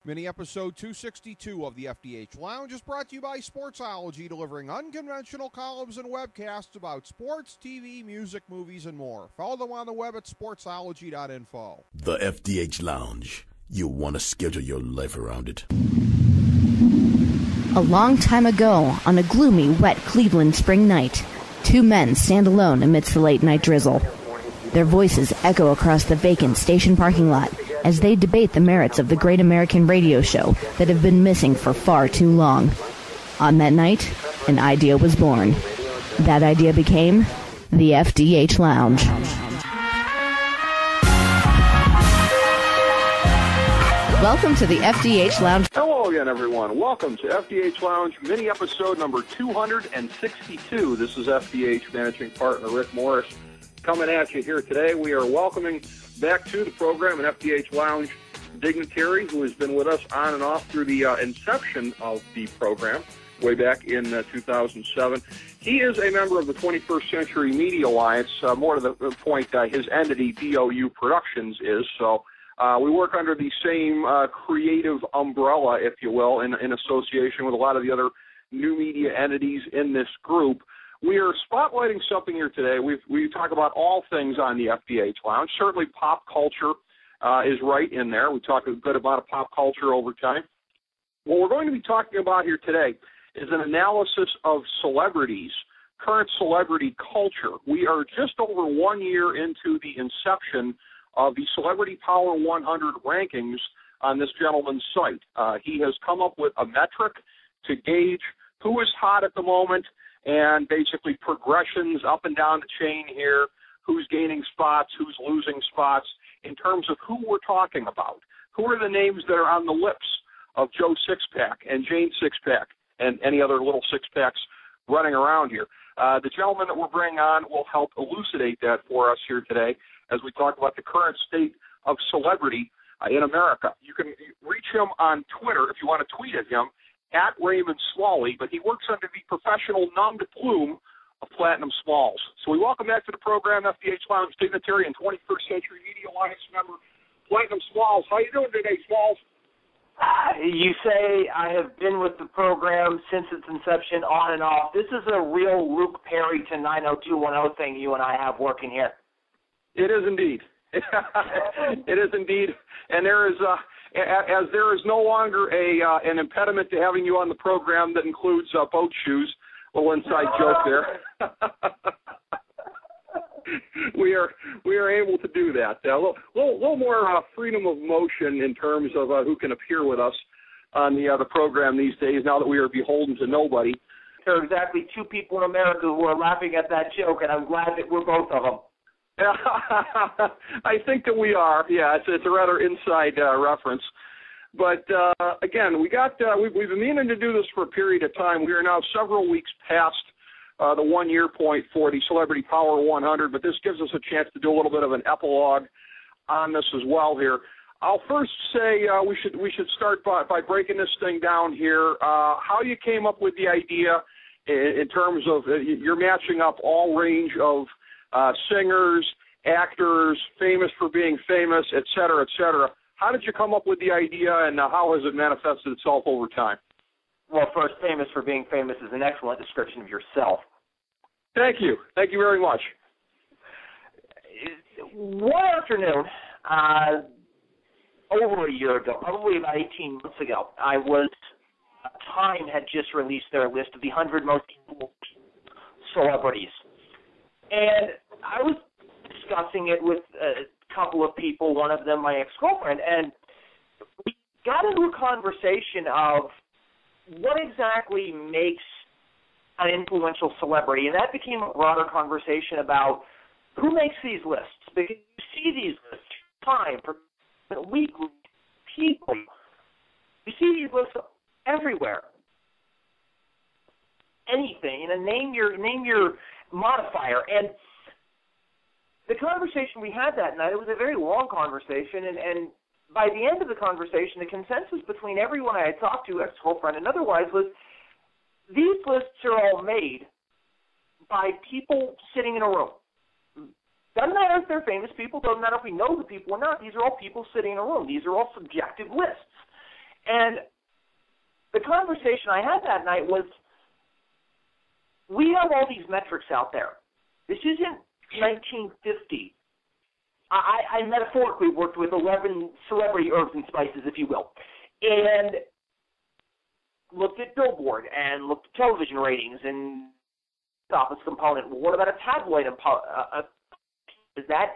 Mini episode 262 of the FDH Lounge is brought to you by Sportsology, delivering unconventional columns and webcasts about sports, TV, music, movies, and more. Follow them on the web at sportsology.info. The FDH Lounge. You'll want to schedule your life around it. A long time ago, on a gloomy, wet Cleveland spring night, two men stand alone amidst the late-night drizzle. Their voices echo across the vacant station parking lot as they debate the merits of the great American radio show that have been missing for far too long. On that night, an idea was born. That idea became the FDH Lounge. Welcome to the FDH Lounge. Hello again, everyone. Welcome to FDH Lounge, mini episode number 262. This is FDH managing partner Rick Morris coming at you here today. We are welcoming back to the program an FDH Lounge dignitary who has been with us on and off through the inception of the program way back in 2007. He is a member of the 21st Century Media Alliance. More to the point, his entity, DOU Productions, is. So we work under the same creative umbrella, if you will, in association with a lot of the other new media entities in this group. We are spotlighting something here today. We talk about all things on the FDH Lounge. Certainly pop culture is right in there. We talk a good amount of pop culture over time. What we're going to be talking about here today is an analysis of celebrities, current celebrity culture. We are just over 1 year into the inception of the Celebrity Power 100 rankings on this gentleman's site. He has come up with a metric to gauge who is hot at the moment, and basically progressions up and down the chain here, who's gaining spots, who's losing spots, in terms of who we're talking about. Who are the names that are on the lips of Joe Sixpack and Jane Sixpack and any other little six-packs running around here? The gentleman that we're bringing on will help elucidate that for us here today as we talk about the current state of celebrity in America. You can reach him on Twitter if you want to tweet at him, at Raymond Smalley, but he works under the professional nom de plume of Platinum Smalls. So we welcome back to the program FDH Lounge dignitary and 21st Century Media Alliance member, Platinum Smalls. How you doing today, Smalls? You say I have been with the program since its inception on and off. This is a real Luke Perry to 90210 thing you and I have working here. It is indeed. It is indeed. And there is as there is no longer an impediment to having you on the program that includes boat shoes. Little inside joke there. We are able to do that. A little more freedom of motion in terms of who can appear with us on the program these days. Now that we are beholden to nobody. There are exactly two people in America who are laughing at that joke, and I'm glad that we're both of them. I think that we are. Yeah, it's a rather inside reference. But again, we've been meaning to do this for a period of time. We are now several weeks past the 1 year point for the Celebrity Power 100, but this gives us a chance to do a little bit of an epilogue on this as well here. I'll first say we should start by breaking this thing down here. How you came up with the idea in terms of you're matching up all range of singers, actors, famous for being famous, et cetera, et cetera. How did you come up with the idea, and how has it manifested itself over time? Well, first, famous for being famous is an excellent description of yourself. Thank you. Thank you very much. One afternoon, over a year ago, probably about 18 months ago, Time had just released their list of the 100 most influential celebrities. And I was discussing it with a couple of people, one of them my ex-girlfriend, and we got into a conversation of what exactly makes an influential celebrity, and that became a broader conversation about who makes these lists, because you see these lists time, weekly, people. You see these lists everywhere. Anything, name your modifier. And the conversation we had that night, it was a very long conversation, and by the end of the conversation, the consensus between everyone I had talked to, ex-girlfriend and otherwise, was these lists are all made by people sitting in a room. Doesn't matter if they're famous people, doesn't matter if we know the people or not, these are all people sitting in a room. These are all subjective lists. And the conversation I had that night was, we have all these metrics out there. This isn't 1950. I metaphorically worked with 11 celebrity herbs and spices, if you will, and looked at Billboard and looked at television ratings and office component. Well, what about a tabloid? Does that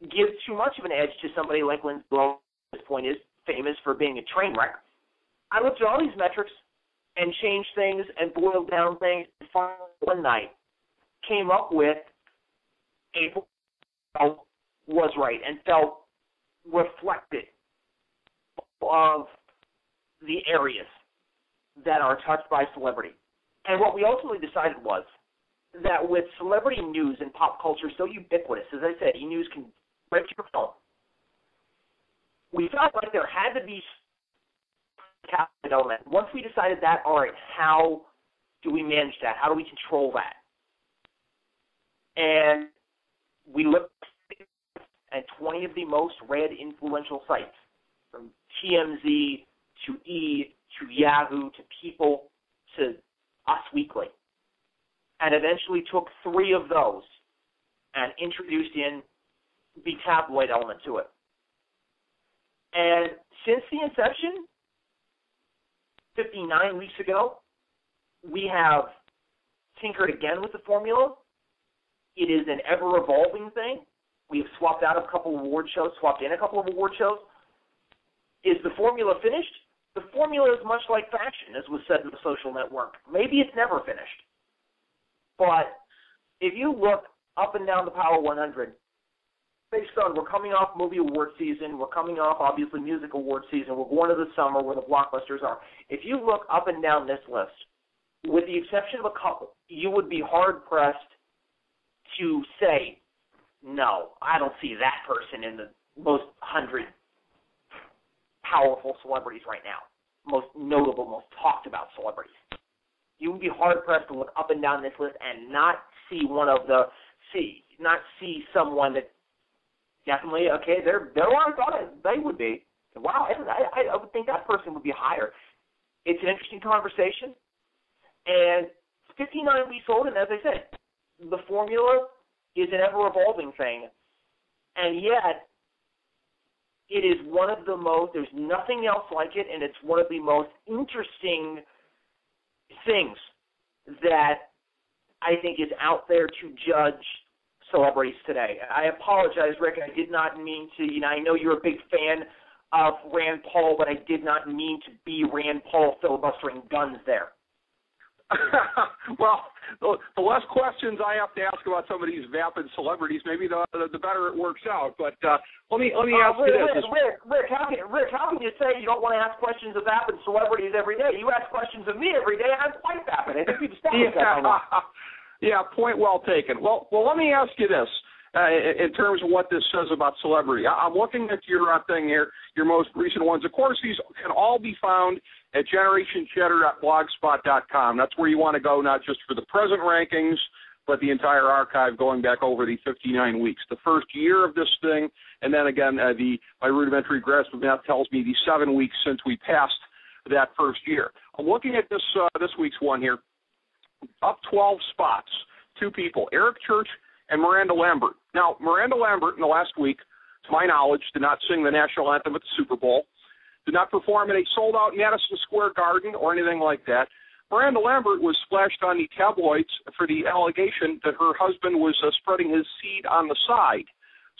give too much of an edge to somebody like Lindsay Lohan? At this point, is famous for being a train wreck. I looked at all these metrics and changed things and boiled down things. And finally, one night, came up with April was right and felt reflected of the areas that are touched by celebrity. And what we ultimately decided was that with celebrity news and pop culture so ubiquitous, as I said, e-news can right to your phone, we felt like there had to be a element. Once we decided that, all right, how do we manage that? How do we control that? And we looked at 20 of the most read influential sites, from TMZ to E to Yahoo to People to Us Weekly, and eventually took 3 of those and introduced in the tabloid element to it. And since the inception, 59 weeks ago, we have tinkered again with the formula. It is an ever-evolving thing. We have swapped out a couple of award shows, swapped in a couple of award shows. Is the formula finished? The formula is much like fashion, as was said in the Social Network. Maybe it's never finished. But if you look up and down the Power 100, based on we're coming off movie award season, we're coming off, obviously, music award season, we're going to the summer where the blockbusters are. If you look up and down this list, with the exception of a couple, you would be hard-pressed to say, no, I don't see that person in the most 100 powerful celebrities right now, most notable, most talked about celebrities. You would be hard-pressed to look up and down this list and not see not see someone that definitely, okay, they're where I thought they would be. Wow, I would think that person would be higher. It's an interesting conversation, and 59 weeks old, and as I said, the formula is an ever-evolving thing, and yet it is one of the most, there's nothing else like it, and it's one of the most interesting things that I think is out there to judge celebrities today. I apologize, Rick, I did not mean to, I know you're a big fan of Rand Paul, but I did not mean to be Rand Paul filibustering guns there. Well, the less questions I have to ask about some of these vapid celebrities, maybe the better it works out. But let me ask you this. Rick, how can you say you don't want to ask questions of vapid celebrities every day? You ask questions of me every day, and I'm quite vapid. I think you've established that by now. Yeah, point well taken. Well, let me ask you this. In terms of what this says about celebrity, I'm looking at your thing here, your most recent ones. Of course, these can all be found at generationcheddar.blogspot.com. That's where you want to go, not just for the present rankings, but the entire archive going back over the 59 weeks. The first year of this thing, and then again, my rudimentary grasp of math tells me the 7 weeks since we passed that first year. I'm looking at this week's one here. Up 12 spots, 2 people, Eric Church and Miranda Lambert. Now, Miranda Lambert in the last week, to my knowledge, did not sing the national anthem at the Super Bowl, did not perform at a sold-out Madison Square Garden or anything like that. Miranda Lambert was splashed on the tabloids for the allegation that her husband was spreading his seed on the side.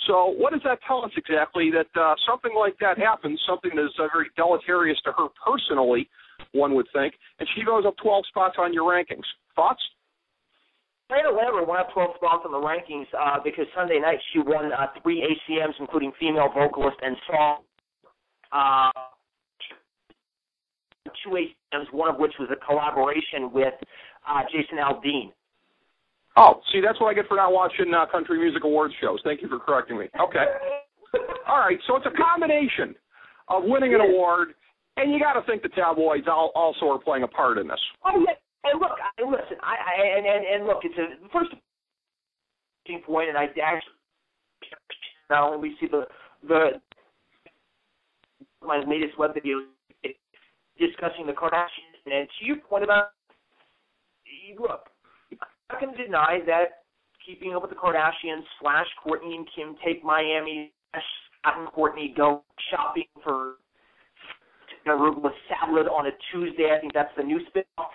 So what does that tell us exactly, that something like that happens, something that is very deleterious to her personally, one would think, and she goes up 12 spots on your rankings? Thoughts? Miranda Lambert went up 12 spots on the rankings because Sunday night she won 3 ACMs, including female vocalist and song. 2 ACMs, one of which was a collaboration with Jason Aldean. Oh, see, that's what I get for not watching country music awards shows. Thank you for correcting me. Okay. All right, so it's a combination of winning an award, and you got to think the tabloids also are playing a part in this. Oh, yeah. And look, listen, look, it's a first point, and I actually not only we see the my latest web video, discussing the Kardashians. And to your point about, look, I'm not going to deny that Keeping Up with the Kardashians / Kourtney and Kim Take Miami / Scott and Kourtney Go Shopping for arugula salad on a Tuesday. I think that's the new spin-off.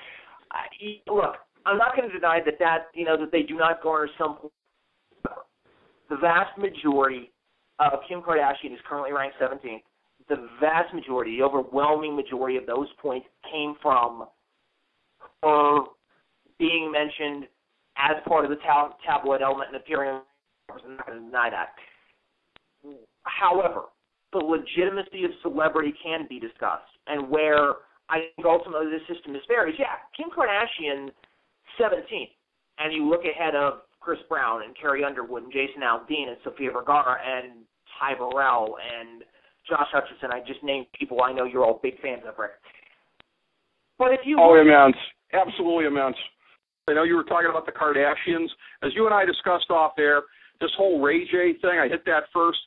Look, I'm not going to deny that they do not garner some. The vast majority of Kim Kardashian is currently ranked 17th. The vast majority, the overwhelming majority of those points came from her being mentioned as part of the tabloid element and appearing. I'm not going to deny that. However, the legitimacy of celebrity can be discussed, and where I think ultimately the system is fair is, Kim Kardashian, 17th, and you look ahead of Chris Brown and Carrie Underwood and Jason Aldean and Sofia Vergara and Ty Burrell and Josh Hutcherson. I just named people I know you're all big fans of, Rick. But if you immense, absolutely immense. I know you were talking about the Kardashians. As you and I discussed off there, this whole Ray J thing, I hit that first.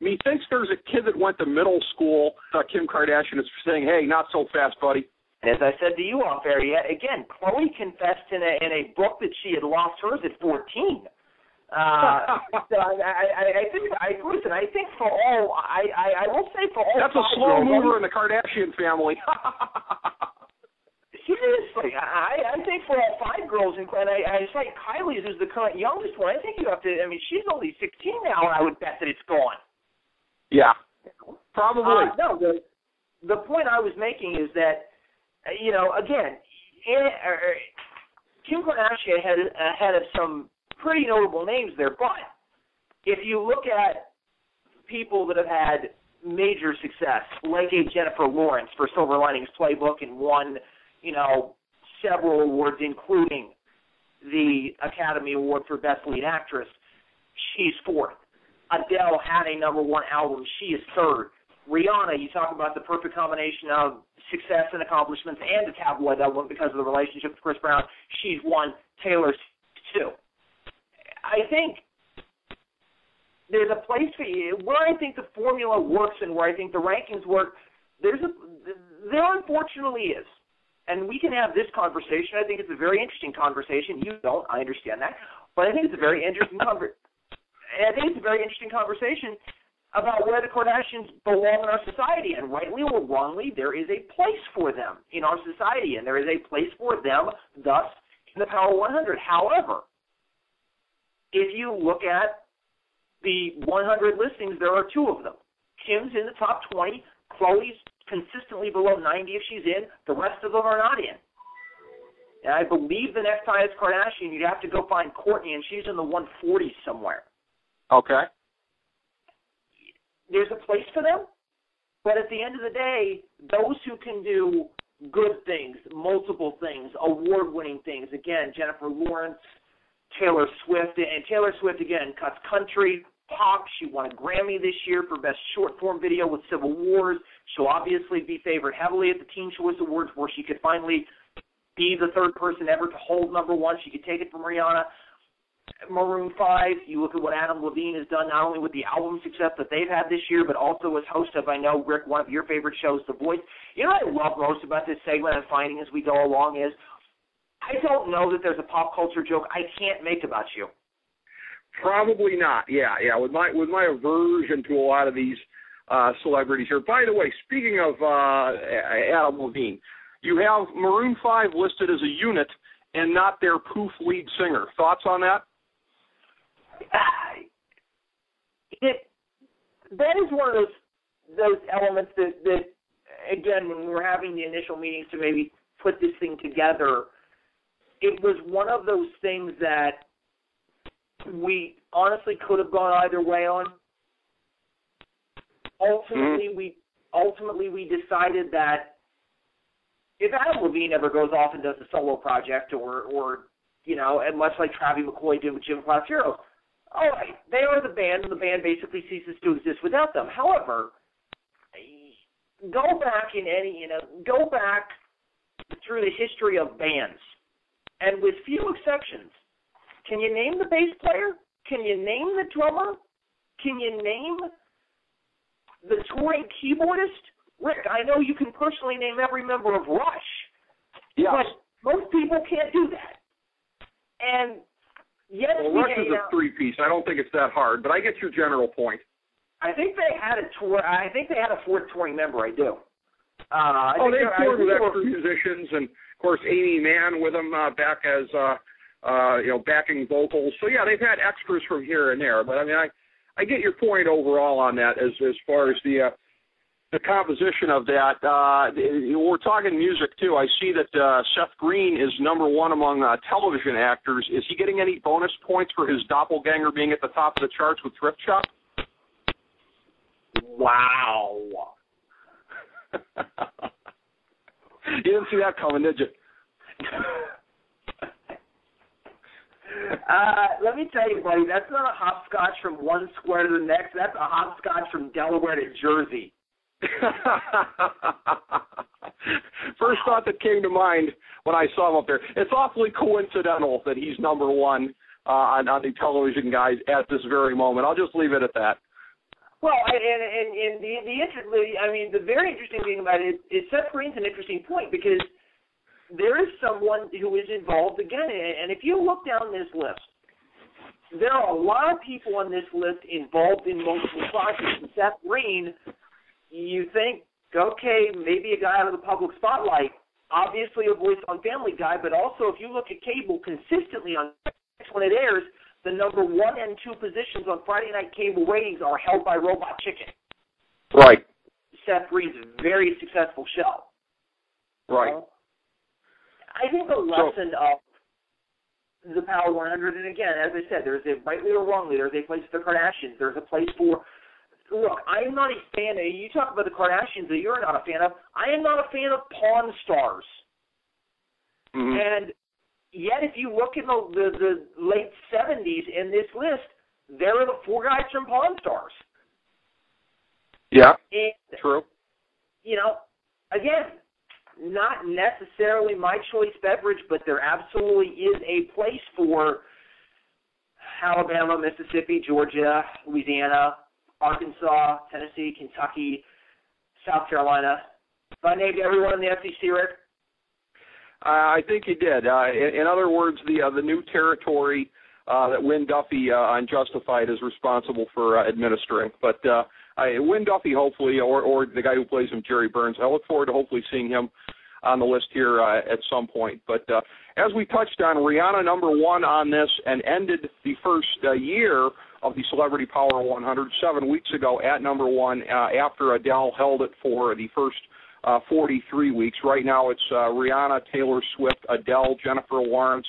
Methinks there's a kid that went to middle school, Kim Kardashian, is saying, hey, not so fast, buddy. As I said to you off air, again, Khloe confessed in a book that she had lost hers at 14. So I think for all, I will say for all. That's a slow mover in the Kardashian family. Seriously, I think for all 5 girls, and I cite Kylie's as the current youngest one, I think you have to, she's only 16 now, and I would bet that it's gone. Yeah, probably. No, the point I was making is that, again, Kim Kardashian had ahead of some pretty notable names there, but if you look at people that have had major success, like a Jennifer Lawrence for Silver Linings Playbook and won, several awards, including the Academy Award for Best Lead Actress, she's 4th. Adele had a #1 album. She is 3rd. Rihanna, you talk about the perfect combination of success and accomplishments and a tabloid element because of the relationship with Chris Brown. She's 1. Taylor's 2. I think there's a place for you. Where I think the formula works and where I think the rankings work, there unfortunately is. And we can have this conversation. I think it's a very interesting conversation. You don't. I understand that. But I think it's a very interesting conversation. And I think it's a very interesting conversation about where the Kardashians belong in our society. And rightly or wrongly, there is a place for them in our society, and there is a place for them, thus, in the Power 100. However, if you look at the 100 listings, there are 2 of them. Kim's in the top 20. Khloe's consistently below 90 if she's in. The rest of them are not in. And I believe the next highest Kardashian, you'd have to go find Kourtney, and she's in the 140s somewhere. Okay. There's a place for them, but at the end of the day, those who can do good things, multiple things, award-winning things, again, Jennifer Lawrence, Taylor Swift, and Taylor Swift, again, cuts country, pop. She won a Grammy this year for Best Short-Form Video with Civil Wars. She'll obviously be favored heavily at the Teen Choice Awards, where she could finally be the 3rd person ever to hold #1. She could take it from Rihanna. Maroon 5, you look at what Adam Levine has done, not only with the album success that they've had this year, but also as host of, I know, Rick, one of your favorite shows, The Voice. You know what I love most about this segment and finding as we go along is I don't know that there's a pop culture joke I can't make about you. Probably not. Yeah. With my aversion to a lot of these celebrities here. By the way, speaking of Adam Levine, you have Maroon 5 listed as a unit and not their poof lead singer. Thoughts on that? That is one of those elements that, again, when we were having the initial meetings to maybe put this thing together, it was one of those things that we honestly could have gone either way on. Ultimately, we decided that if Adam Levine ever goes off and does a solo project or and much like Travie McCoy did with Jim Class Heroes, all right, they are the band, and the band basically ceases to exist without them. However, go back through the history of bands, and with few exceptions, can you name the bass player? Can you name the drummer? Can you name the touring keyboardist Rick, I know you can personally name every member of Rush, Yeah. but most people can't do that. And yet, Rush is a three-piece. I don't think it's that hard, but I get your general point. I think they had a tour. I think they had a fourth touring member. I do. They toured with extra musicians, and of course Amy Mann with them back as backing vocals. So yeah, they've had extras from here and there. But I mean, I get your point overall on that as far as the composition of that. We're talking music too. I see that Seth Green is number one among television actors. Is he getting any bonus points for his doppelganger being at the top of the charts with Thrift Shop? Wow. You didn't see that coming, did you? Let me tell you, buddy, that's not a hopscotch from one square to the next. That's a hopscotch from Delaware to Jersey. First thought that came to mind when I saw him up there. It's awfully coincidental that he's number one on the television guys at this very moment. I'll just leave it at that. Well, and the very interesting thing about it is Seth Green's an interesting point because there is someone who is involved again, and if you look down this list, there are a lot of people on this list involved in multiple projects. And Seth Green, you think, okay, maybe a guy out of the public spotlight, obviously a voice on Family Guy, but also if you look at cable consistently on when it airs, the number 1 and 2 positions on Friday night cable ratings are held by Robot Chicken. Right. Seth Green's very successful show. Right. I think the lesson of the Power 100, and again, as I said, there's a rightly or wrongly, there's a place for the Kardashians, there's a place for, look, I'm not a fan of, you talk about the Kardashians that you're not a fan of, I am not a fan of Pawn Stars. Mm-hmm. And yet, if you look in the late 70s in this list, there are the 4 guys from Pawn Stars. Yeah, and, true. Again, not necessarily my choice beverage, but there absolutely is a place for Alabama, Mississippi, Georgia, Louisiana, Arkansas, Tennessee, Kentucky, South Carolina. If I named everyone in the SEC, Rick? I think he did. In other words, the new territory that Wynn Duffy on Justified is responsible for administering. But Wynn Duffy, hopefully, or the guy who plays him, Jerry Burns, I look forward to hopefully seeing him on the list here at some point. But as we touched on, Rihanna number 1 on this and ended the first year of the Celebrity Power 100 7 weeks ago at number 1 after Adele held it for the first 43 weeks. Right now it's Rihanna, Taylor Swift, Adele, Jennifer Lawrence,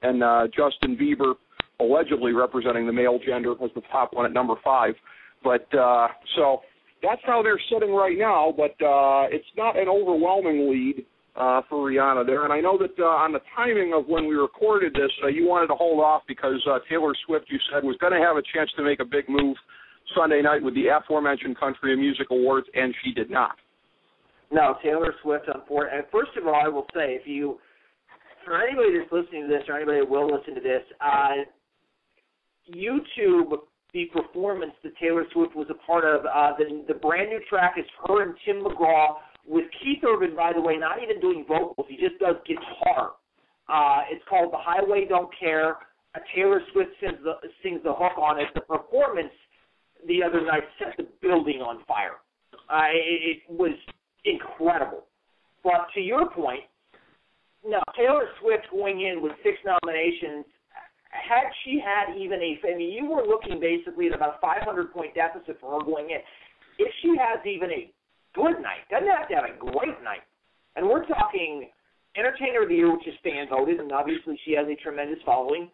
and Justin Bieber, allegedly representing the male gender, as the top one at number 5. But so that's how they're sitting right now, but it's not an overwhelming lead for Rihanna there. And I know that on the timing of when we recorded this, you wanted to hold off because Taylor Swift, you said, was going to have a chance to make a big move Sunday night with the aforementioned Country and Music Awards, and she did not. No, Taylor Swift, unfortunately. And first of all, I will say, for anybody that's listening to this or anybody that will listen to this, YouTube the performance that Taylor Swift was a part of. The brand new track is her and Tim McGraw with Keith Urban, by the way, not even doing vocals. He just does guitar. It's called The Highway Don't Care. Taylor Swift sings the hook on it. The performance the other night set the building on fire. It was incredible. But to your point, now Taylor Swift going in with 6 nominations, had she had even you were looking basically at about a 500-point deficit for her going in. If she has even a good night, doesn't have to have a great night, and we're talking Entertainer of the Year, which is fan voted, and obviously she has a tremendous following,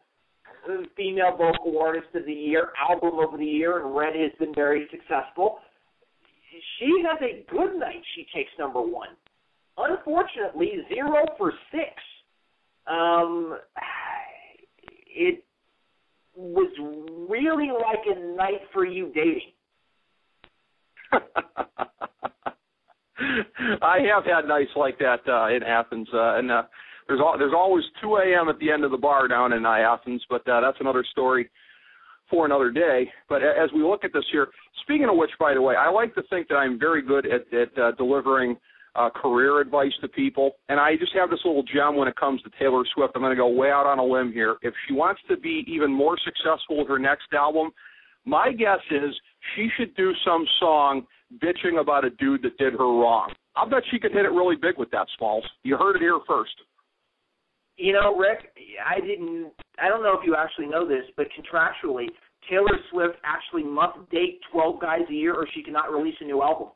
Female Vocal Artist of the Year, Album of the Year, and Red has been very successful. She has a good night, she takes number 1. Unfortunately, 0 for 6. It was really like a night for you dating. I have had nights like that in Athens, and there's always 2 a.m. at the end of the bar down in Athens, but that's another story for another day. But as we look at this here, speaking of which, by the way, I like to think that I'm very good at delivering career advice to people, and I just have this little gem when it comes to Taylor Swift. I'm going to go way out on a limb here. If she wants to be even more successful with her next album, my guess is she should do some song bitching about a dude that did her wrong. I'll bet she could hit it really big with that, Smalls. You heard it here first. You know, Rick, I don't know if you actually know this, but contractually, Taylor Swift actually must date 12 guys a year or she cannot release a new album.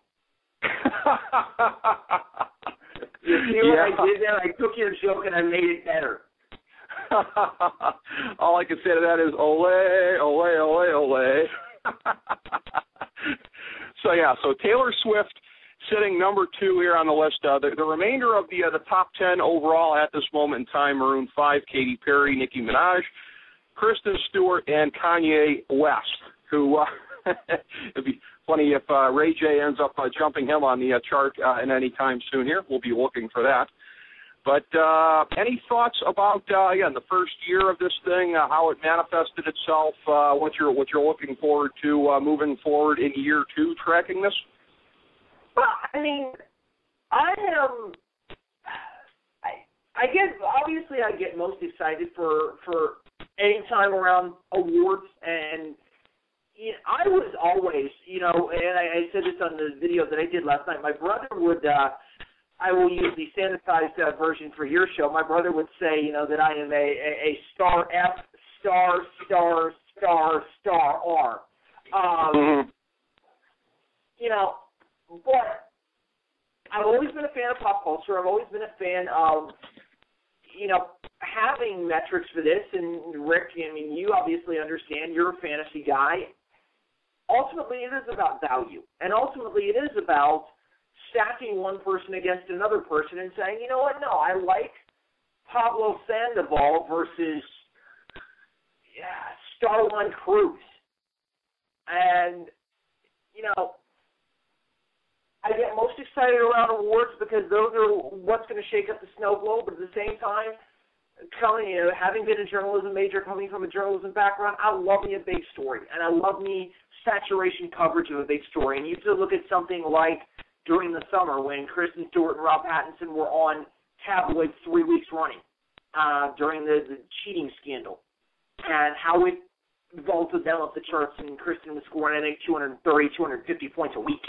You see what I did there? I took your joke and I made it better. All I can say to that is, ole, ole, ole, ole. So Taylor Swift sitting number 2 here on the list. The remainder of the top 10 overall at this moment in time: Maroon 5, Katy Perry, Nicki Minaj, Kristen Stewart, and Kanye West, who it'd be funny if Ray J ends up jumping him on the chart in any time soon here. We'll be looking for that. But any thoughts about, again, the first year of this thing, how it manifested itself, what you're looking forward to moving forward in year 2 tracking this? Well, I mean, I guess, obviously I get most excited for any time around awards, and you know, I was always, you know, and I said this on the video that I did last night, my brother would, I will use the sanitized version for your show, my brother would say, you know, that I am a star F, star, star, star, star R. You know, but I've always been a fan of pop culture. I've always been a fan of, you know, having metrics for this. And Rick, I mean, you obviously understand. You're a fantasy guy. Ultimately, it is about value. And ultimately, it is about stacking one person against another person and saying, you know what, no, I like Pablo Sandoval versus Starline Cruz. And, you know, I get most excited around awards because those are what's going to shake up the snow globe. But at the same time, having been a journalism major, coming from a journalism background, I love me a big story, and I love me saturation coverage of a big story. And you have to look at something like during the summer when Kristen Stewart and Rob Pattinson were on tabloids 3 weeks running during the cheating scandal, and how it vaulted them up the charts, and Kristen was scoring, I think, 230, 250 points a week.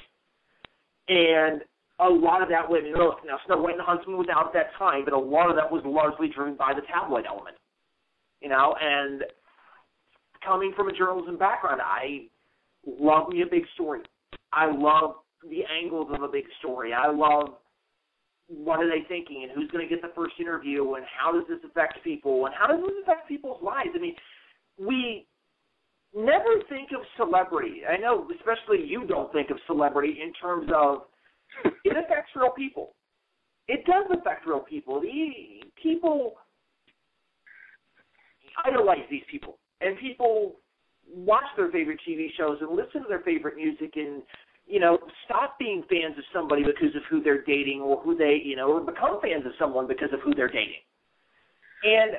And a lot of that was, now Snow White and the Huntsman was out at that time, but a lot of that was largely driven by the tabloid element. You know, and coming from a journalism background, I love me a big story. I love the angles of a big story. I love what are they thinking and who's going to get the first interview and how does this affect people and how does this affect people's lives. I mean, we never think of celebrity. I know, especially you don't think of celebrity in terms of it affects real people. It does affect real people. People idolize these people, and people watch their favorite TV shows and listen to their favorite music and, you know, stop being fans of somebody because of who they're dating or who they, you know, or become fans of someone because of who they're dating. And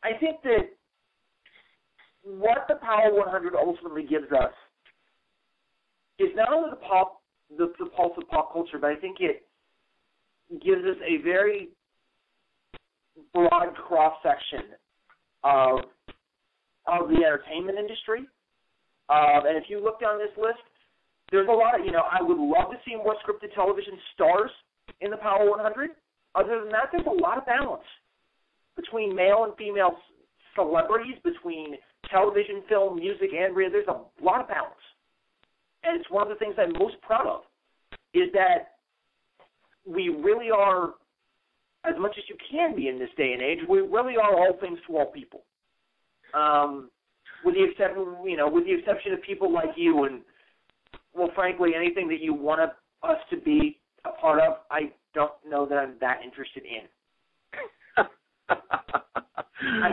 I think that what the Power 100 ultimately gives us is not only the pulse of pop culture, but I think it gives us a very broad cross-section of the entertainment industry. And if you look down this list, there's a lot of, you know, I would love to see more scripted television stars in the Power 100. Other than that, there's a lot of balance between male and female celebrities, between television, film, music, and radio. There's a lot of balance. And it's one of the things I'm most proud of, is that we really are, as much as you can be in this day and age, we really are all things to all people. With the exception of people like you and, well, frankly, anything that you want us to be a part of, I don't know that I'm that interested in. I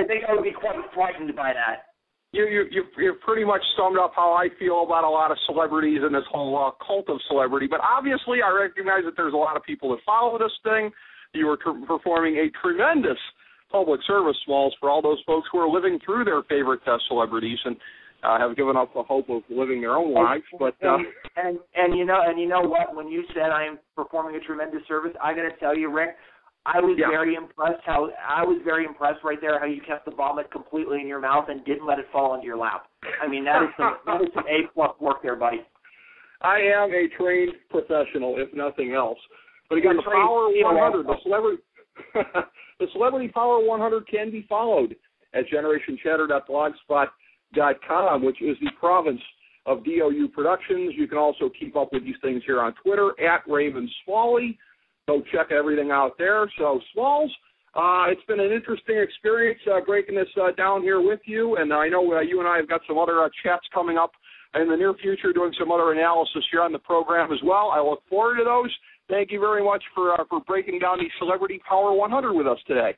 think I would be quite frightened by that. You've pretty much summed up how I feel about a lot of celebrities and this whole cult of celebrity. But obviously, I recognize that there's a lot of people that follow this thing. You were performing a tremendous public service, Smalls, for all those folks who are living through their favorite celebrities and have given up the hope of living their own lives. But and you know what? When you said I am performing a tremendous service, I got to tell you, Rick, I was very impressed. I was very impressed right there how you kept the vomit completely in your mouth and didn't let it fall into your lap. I mean, that is some A+ work there, buddy. I am a trained professional, if nothing else. But again, the Power 100, the Celebrity Power 100 can be followed at generationchatter.blogspot.com, which is the province of DOU Productions. You can also keep up with these things here on Twitter at Raymond Smalley. Go check everything out there. So, Smalls, it's been an interesting experience breaking this down here with you, and I know you and I have got some other chats coming up in the near future, doing some other analysis here on the program as well. I look forward to those. Thank you very much for breaking down the Celebrity Power 100 with us today.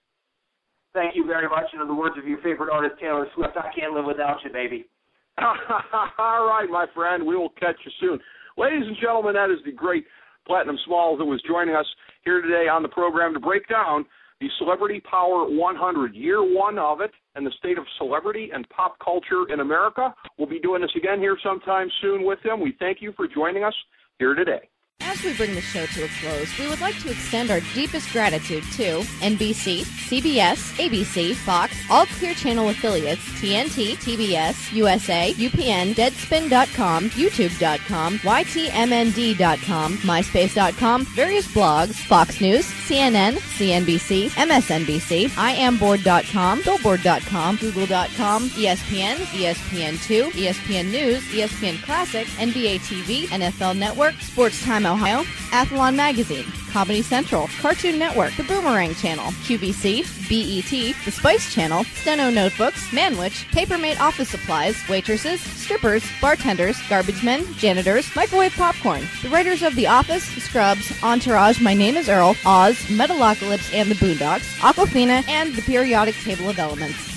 Thank you very much. And in the words of your favorite artist, Taylor Swift, I can't live without you, baby. All right, my friend. We will catch you soon. Ladies and gentlemen, that is the great Platinum Smalls who was joining us here today on the program to break down the Celebrity Power 100, year one of it, and the state of celebrity and pop culture in America. We'll be doing this again here sometime soon with him. We thank you for joining us here today. As we bring the show to a close, we would like to extend our deepest gratitude to NBC, CBS, ABC, Fox, all Clear Channel affiliates, TNT, TBS, USA, UPN, Deadspin.com, YouTube.com, YTMND.com, MySpace.com, various blogs, Fox News, CNN, CNBC, MSNBC, IamBoard.com, Billboard.com, Google.com, ESPN, ESPN2, ESPN News, ESPN Classic, NBA TV, NFL Network, Sports Time Ohio, Athlon Magazine, Comedy Central, Cartoon Network, The Boomerang Channel, QVC, BET, The Spice Channel, Steno Notebooks, Manwich, Papermate Office Supplies, waitresses, strippers, bartenders, garbage men, janitors, microwave popcorn, the writers of The Office, Scrubs, Entourage, My Name is Earl, Oz, Metalocalypse and the Boondocks, Aquafina, and the periodic table of elements.